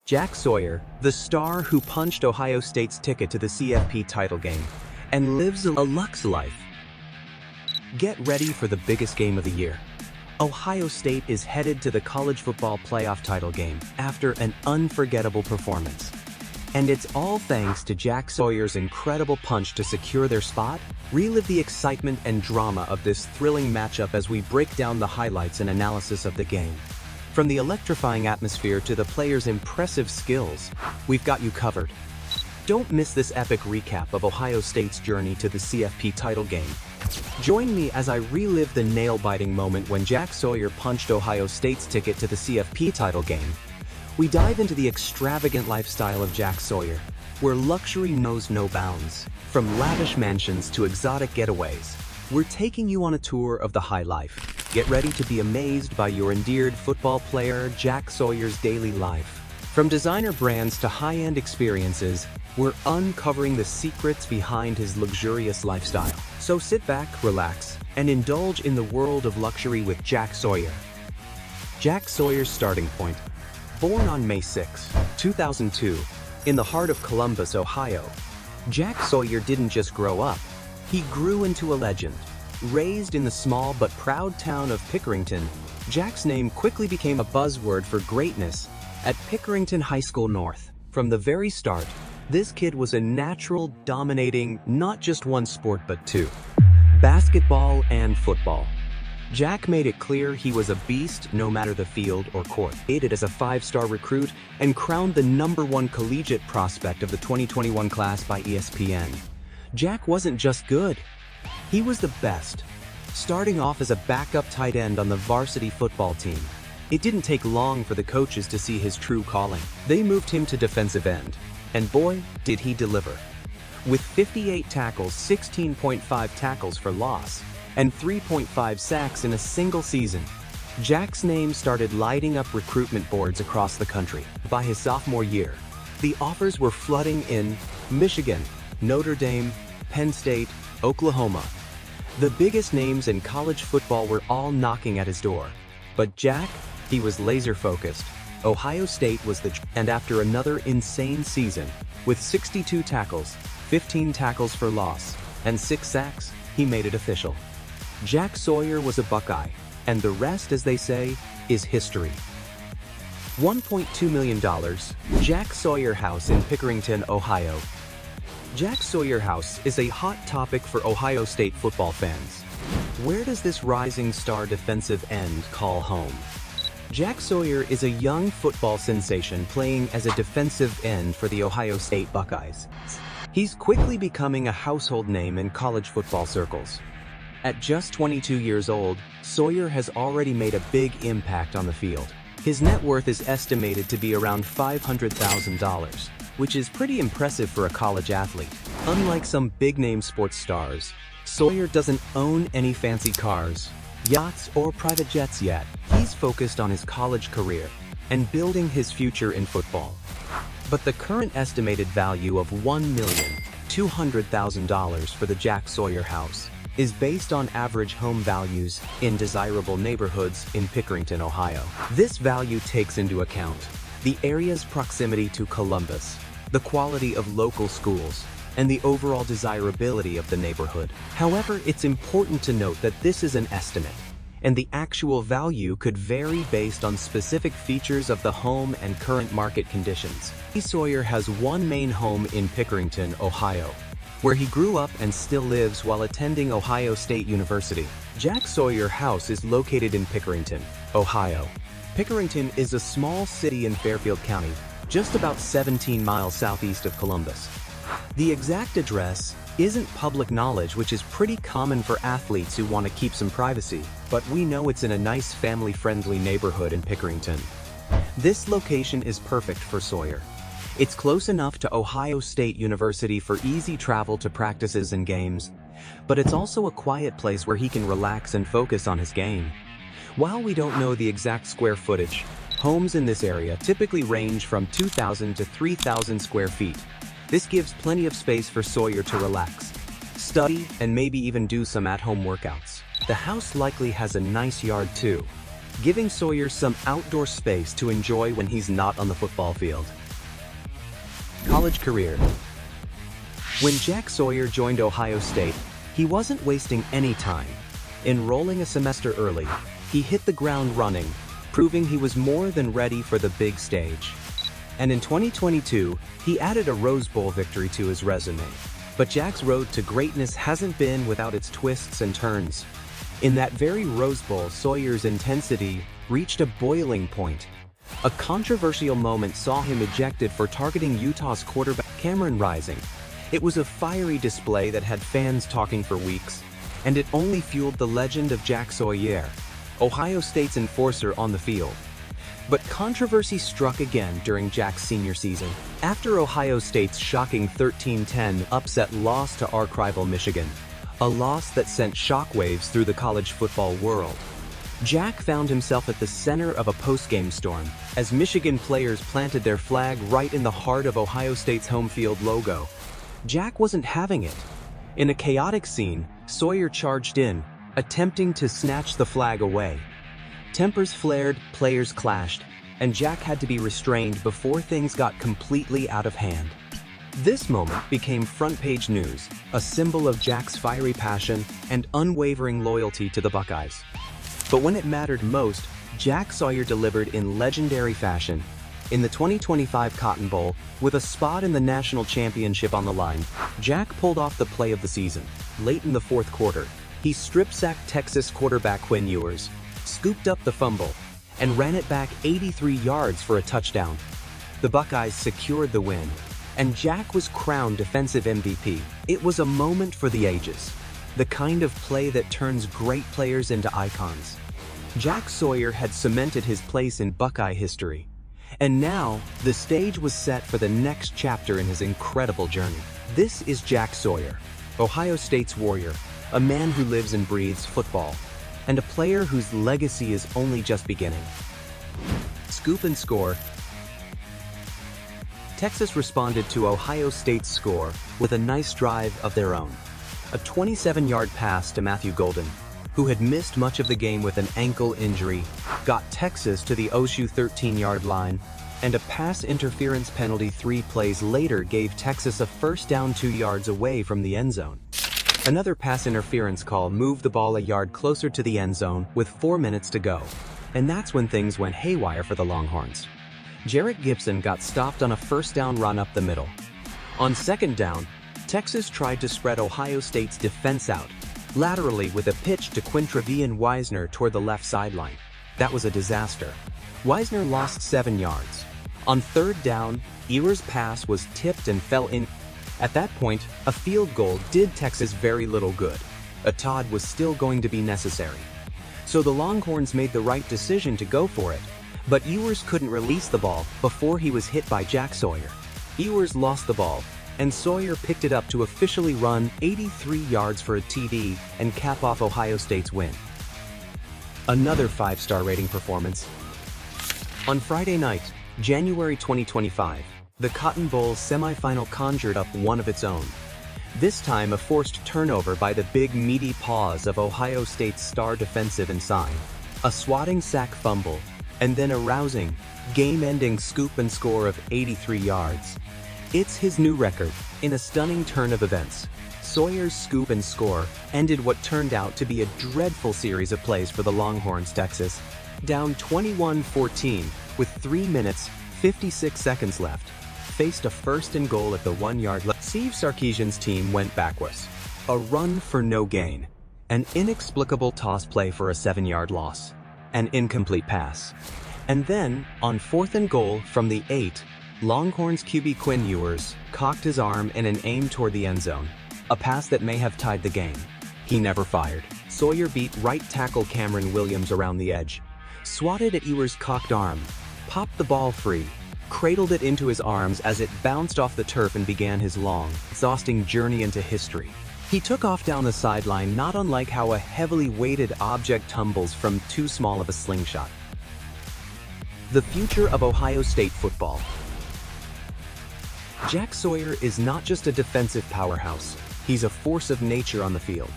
Jack Sawyer, the star who punched Ohio State's ticket to the CFP title game, and lives a Luxe life. Get ready for the biggest game of the year. Ohio State is headed to the college football playoff title game after an unforgettable performance. And it's all thanks to Jack Sawyer's incredible punch to secure their spot. Relive the excitement and drama of this thrilling matchup as we break down the highlights and analysis of the game. From the electrifying atmosphere to the players' impressive skills, we've got you covered. Don't miss this epic recap of Ohio State's journey to the CFP title game. Join me as I relive the nail-biting moment when Jack Sawyer punched Ohio State's ticket to the CFP title game. We dive into the extravagant lifestyle of Jack Sawyer, where luxury knows no bounds. From lavish mansions to exotic getaways, we're taking you on a tour of the high life. Get ready to be amazed by your endeared football player Jack Sawyer's daily life. From designer brands to high-end experiences, we're uncovering the secrets behind his luxurious lifestyle. So sit back, relax, and indulge in the world of luxury with Jack Sawyer. Jack Sawyer's starting point. Born on May 6, 2002, in the heart of Columbus, Ohio, Jack Sawyer didn't just grow up, he grew into a legend. Raised in the small but proud town of Pickerington, Jack's name quickly became a buzzword for greatness at Pickerington High School North. From the very start, this kid was a natural, dominating not just one sport but two: basketball and football. Jack made it clear he was a beast no matter the field or court. Aided as a five-star recruit and crowned the #1 collegiate prospect of the 2021 class by ESPN. Jack wasn't just good, he was the best. Starting off as a backup tight end on the varsity football team, it didn't take long for the coaches to see his true calling. They moved him to defensive end, and boy, did he deliver. With 58 tackles, 16.5 tackles for loss, and 3.5 sacks in a single season, Jack's name started lighting up recruitment boards across the country. By his sophomore year, the offers were flooding in Michigan, Notre Dame, Penn State, Oklahoma. The biggest names in college football were all knocking at his door. But Jack, he was laser-focused. Ohio State was and after another insane season, with 62 tackles, 15 tackles for loss, and 6 sacks, he made it official. Jack Sawyer was a Buckeye, and the rest, as they say, is history. $1.2 million, Jack Sawyer House in Pickerington, Ohio. Jack Sawyer House is a hot topic for Ohio State football fans. Where does this rising star defensive end call home? Jack Sawyer is a young football sensation playing as a defensive end for the Ohio State Buckeyes. He's quickly becoming a household name in college football circles. At just 22 years old, Sawyer has already made a big impact on the field. His net worth is estimated to be around $500,000, which is pretty impressive for a college athlete. Unlike some big-name sports stars, Sawyer doesn't own any fancy cars, yachts, or private jets yet. He's focused on his college career and building his future in football. But the current estimated value of $1,200,000 for the Jack Sawyer house is based on average home values in desirable neighborhoods in Pickerington, Ohio. This value takes into account the area's proximity to Columbus, the quality of local schools, and the overall desirability of the neighborhood. However, it's important to note that this is an estimate, and the actual value could vary based on specific features of the home and current market conditions. Sawyer has one main home in Pickerington, Ohio, where he grew up and still lives while attending Ohio State University. Jack Sawyer House is located in Pickerington, Ohio. Pickerington is a small city in Fairfield County, just about 17 miles southeast of Columbus. The exact address isn't public knowledge, which is pretty common for athletes who want to keep some privacy, but we know it's in a nice family-friendly neighborhood in Pickerington. This location is perfect for Sawyer. It's close enough to Ohio State University for easy travel to practices and games, but it's also a quiet place where he can relax and focus on his game. While we don't know the exact square footage, homes in this area typically range from 2,000 to 3,000 square feet. This gives plenty of space for Sawyer to relax, study, and maybe even do some at-home workouts. The house likely has a nice yard too, giving Sawyer some outdoor space to enjoy when he's not on the football field. College career. When Jack Sawyer joined Ohio State, he wasn't wasting any time. Enrolling a semester early, he hit the ground running, proving he was more than ready for the big stage. And in 2022, he added a Rose Bowl victory to his resume. But Jack's road to greatness hasn't been without its twists and turns. In that very Rose Bowl, Sawyer's intensity reached a boiling point. A controversial moment saw him ejected for targeting Utah's quarterback Cameron Rising. It was a fiery display that had fans talking for weeks, and it only fueled the legend of Jack Sawyer, Ohio State's enforcer on the field. But controversy struck again during Jack's senior season. After Ohio State's shocking 13-10 upset loss to arch-rival Michigan, a loss that sent shockwaves through the college football world, Jack found himself at the center of a post-game storm as Michigan players planted their flag right in the heart of Ohio State's home field logo. Jack wasn't having it. In a chaotic scene, Sawyer charged in, attempting to snatch the flag away. Tempers flared, players clashed, and Jack had to be restrained before things got completely out of hand. This moment became front-page news, a symbol of Jack's fiery passion and unwavering loyalty to the Buckeyes. But when it mattered most, Jack Sawyer delivered in legendary fashion. In the 2025 Cotton Bowl, with a spot in the national championship on the line, Jack pulled off the play of the season. Late in the fourth quarter, he strip-sacked Texas quarterback Quinn Ewers, scooped up the fumble, and ran it back 83 yards for a touchdown. The Buckeyes secured the win, and Jack was crowned defensive MVP. It was a moment for the ages, the kind of play that turns great players into icons. Jack Sawyer had cemented his place in Buckeye history, and now the stage was set for the next chapter in his incredible journey. This is Jack Sawyer, Ohio State's warrior, a man who lives and breathes football, and a player whose legacy is only just beginning. Scoop and score. Texas responded to Ohio State's score with a nice drive of their own. A 27-yard pass to Matthew Golden, who had missed much of the game with an ankle injury, got Texas to the OSU 13-yard line, and a pass interference penalty 3 plays later gave Texas a first down 2 yards away from the end zone. Another pass interference call moved the ball a yard closer to the end zone with 4 minutes to go, and that's when things went haywire for the Longhorns. Jarrett Gibson got stopped on a first down run up the middle. On second down, Texas tried to spread Ohio State's defense out, laterally with a pitch to Quintravian Wisner toward the left sideline. That was a disaster. Wisner lost 7 yards. On third down, Ewers' pass was tipped and fell in. At that point, a field goal did Texas very little good. A Todd was still going to be necessary. So the Longhorns made the right decision to go for it, but Ewers couldn't release the ball before he was hit by Jack Sawyer. Ewers lost the ball, and Sawyer picked it up to officially run 83 yards for a TD and cap off Ohio State's win. Another 5-star rating performance. On Friday night, January 2025, the Cotton Bowl semifinal conjured up one of its own. This time a forced turnover by the big meaty paws of Ohio State's star defensive ensign, a swatting sack fumble, and then a rousing, game-ending scoop and score of 83 yards. It's his new record, in a stunning turn of events. Sawyer's scoop and score ended what turned out to be a dreadful series of plays for the Longhorns. Texas, down 21-14 with 3 minutes, 56 seconds left, faced a first and goal at the 1-yard line. Steve Sarkisian's team went backwards. A run for no gain. An inexplicable toss play for a 7-yard loss. An incomplete pass. And then, on 4th and goal from the 8, Longhorns QB Quinn Ewers cocked his arm in an aim toward the end zone. A pass that may have tied the game. He never fired. Sawyer beat right tackle Cameron Williams around the edge, swatted at Ewers' cocked arm, popped the ball free, cradled it into his arms as it bounced off the turf and began his long, exhausting journey into history. He took off down the sideline, not unlike how a heavily weighted object tumbles from too small of a slingshot. The future of Ohio State football. Jack Sawyer is not just a defensive powerhouse, he's a force of nature on the field.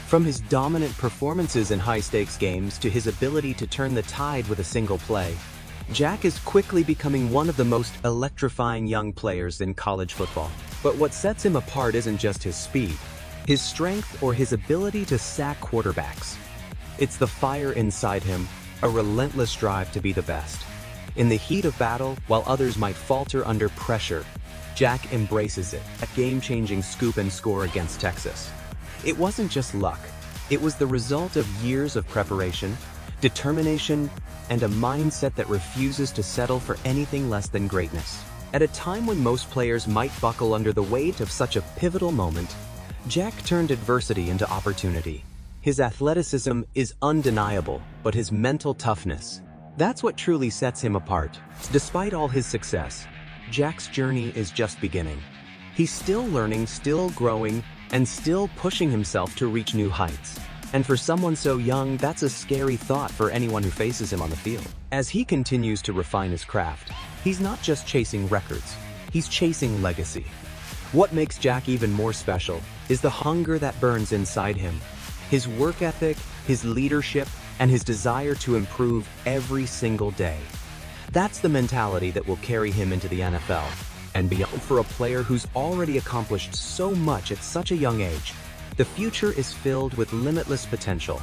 From his dominant performances in high-stakes games to his ability to turn the tide with a single play, Jack is quickly becoming one of the most electrifying young players in college football. But what sets him apart isn't just his speed, his strength, or his ability to sack quarterbacks. It's the fire inside him, a relentless drive to be the best. In the heat of battle, while others might falter under pressure, Jack embraces it, a game-changing scoop and score against Texas. It wasn't just luck. It was the result of years of preparation, determination, and a mindset that refuses to settle for anything less than greatness. At a time when most players might buckle under the weight of such a pivotal moment, Jack turned adversity into opportunity. His athleticism is undeniable, but his mental toughness, that's what truly sets him apart. Despite all his success, Jack's journey is just beginning. He's still learning, still growing, and still pushing himself to reach new heights. And for someone so young, that's a scary thought for anyone who faces him on the field. As he continues to refine his craft, he's not just chasing records, he's chasing legacy. What makes Jack even more special is the hunger that burns inside him, his work ethic, his leadership, and his desire to improve every single day. That's the mentality that will carry him into the NFL and beyond. For a player who's already accomplished so much at such a young age, the future is filled with limitless potential.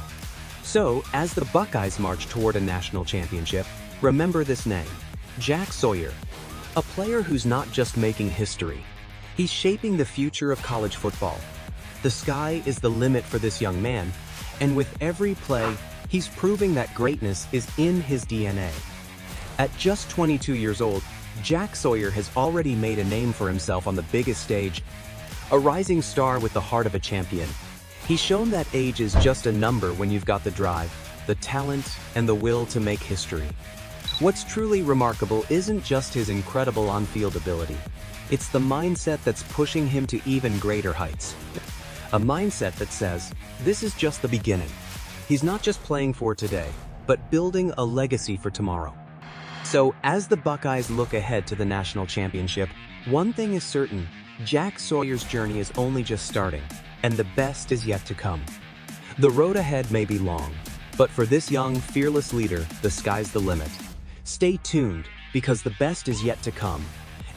So, as the Buckeyes march toward a national championship, remember this name, Jack Sawyer, a player who's not just making history, he's shaping the future of college football. The sky is the limit for this young man, and with every play, he's proving that greatness is in his DNA. At just 22 years old, Jack Sawyer has already made a name for himself on the biggest stage, a rising star with the heart of a champion. He's shown that age is just a number when you've got the drive, the talent, and the will to make history. What's truly remarkable isn't just his incredible on-field ability. It's the mindset that's pushing him to even greater heights. A mindset that says, this is just the beginning. He's not just playing for today, but building a legacy for tomorrow. So, as the Buckeyes look ahead to the national championship, one thing is certain, Jack Sawyer's journey is only just starting, and the best is yet to come. The road ahead may be long, but for this young, fearless leader, the sky's the limit. Stay tuned, because the best is yet to come.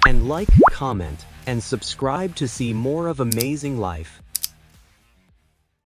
And like, comment, and subscribe to see more of Amazing Life